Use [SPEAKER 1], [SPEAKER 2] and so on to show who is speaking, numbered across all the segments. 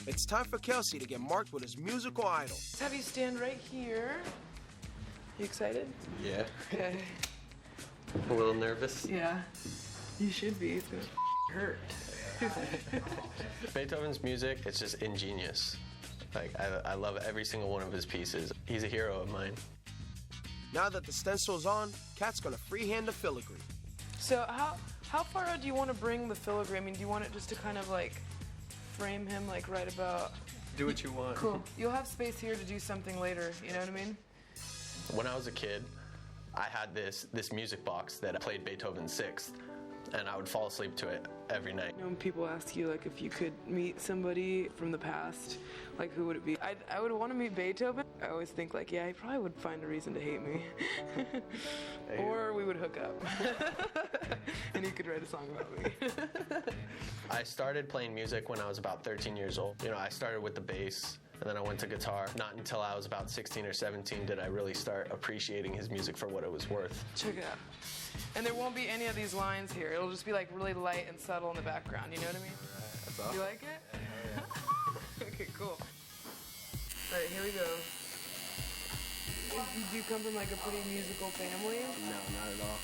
[SPEAKER 1] It's time for Kelsey to get marked with his musical idol.
[SPEAKER 2] Let's have you stand right here. You excited?
[SPEAKER 3] Yeah.
[SPEAKER 2] Okay.
[SPEAKER 3] A little nervous.
[SPEAKER 2] Yeah. You should be. It's gonna hurt.
[SPEAKER 3] Beethoven's music, it's just ingenious. Like, I love every single one of his pieces. He's a hero of mine.
[SPEAKER 1] Now that the stencil's on, Kat's gonna freehand the filigree.
[SPEAKER 2] So how far out do you want to bring the filigree? I mean, do you want it just to kind of like frame him like right about?
[SPEAKER 3] Do what you want.
[SPEAKER 2] Cool. You'll have space here to do something later, you know what I mean?
[SPEAKER 3] When I was a kid, I had this music box that played Beethoven's Sixth, and I would fall asleep to it every night.
[SPEAKER 2] You know, when people ask you like if you could meet somebody from the past, like who would it be? I would want to meet Beethoven. I always think like, yeah, he probably would find a reason to hate me. Or we would hook up. And he could write a song about me.
[SPEAKER 3] I started playing music when I was about 13 years old. You know, I started with the bass, and then I went to guitar. Not until I was about 16 or 17 did I really start appreciating his music for what it was worth.
[SPEAKER 2] Check it out. And there won't be any of these lines here. It'll just be like really light and subtle in the background, you know what I mean?
[SPEAKER 3] That's awesome.
[SPEAKER 2] You like it? Okay, cool. All right, here we go. Did you come from like a pretty musical family?
[SPEAKER 3] No, not at all.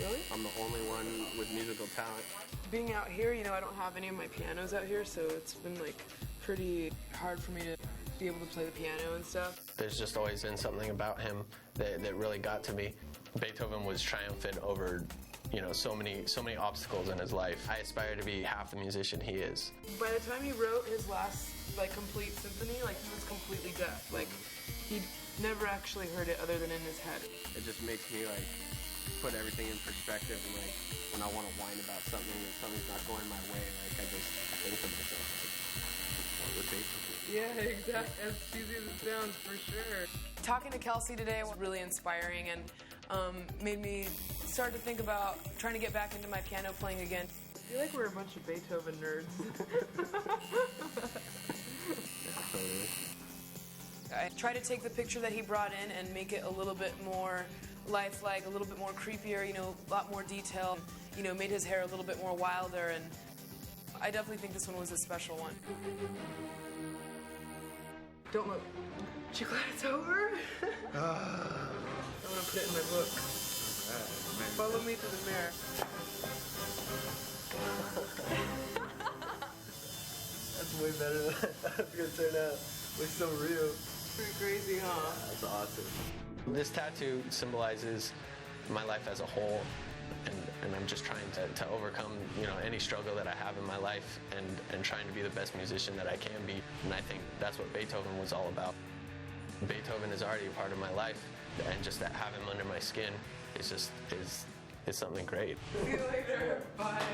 [SPEAKER 2] Really?
[SPEAKER 3] I'm the only one with musical talent.
[SPEAKER 2] Being out here, you know, I don't have any of my pianos out here, so it's been like pretty hard for me to be able to play the piano and stuff.
[SPEAKER 3] There's just always been something about him that really got to me. Beethoven was triumphant over, you know, so many obstacles in his life. I aspire to be half the musician he is.
[SPEAKER 2] By the time he wrote his last like complete symphony, like he was completely deaf. Like he'd never actually heard it other than in his head.
[SPEAKER 3] It just makes me like put everything in perspective, and like when I want to whine about something and something's not going my way, like I think to myself, like, what would Beethoven?
[SPEAKER 2] Yeah, exactly. As cheesy as it sounds, for sure. Talking to Kelsey today was really inspiring and made me start to think about trying to get back into my piano playing again. I feel like we're a bunch of Beethoven nerds. I try to take the picture that he brought in and make it a little bit more lifelike, a little bit more creepier, you know, a lot more detail. You know, made his hair a little bit more wilder, and I definitely think this one was a special one. Don't look. Did you glance over? I'm gonna put it in my book. Follow me to the mirror.
[SPEAKER 3] That's way better than I thought it was gonna turn out. Looks so real.
[SPEAKER 2] Pretty crazy, huh?
[SPEAKER 3] That's awesome. This tattoo symbolizes my life as a whole, and I'm just trying to overcome, you know, any struggle that I have in my life, and trying to be the best musician that I can be. And I think that's what Beethoven was all about. Beethoven is already a part of my life, and just to have him under my skin is something great.
[SPEAKER 2] See you later. Bye.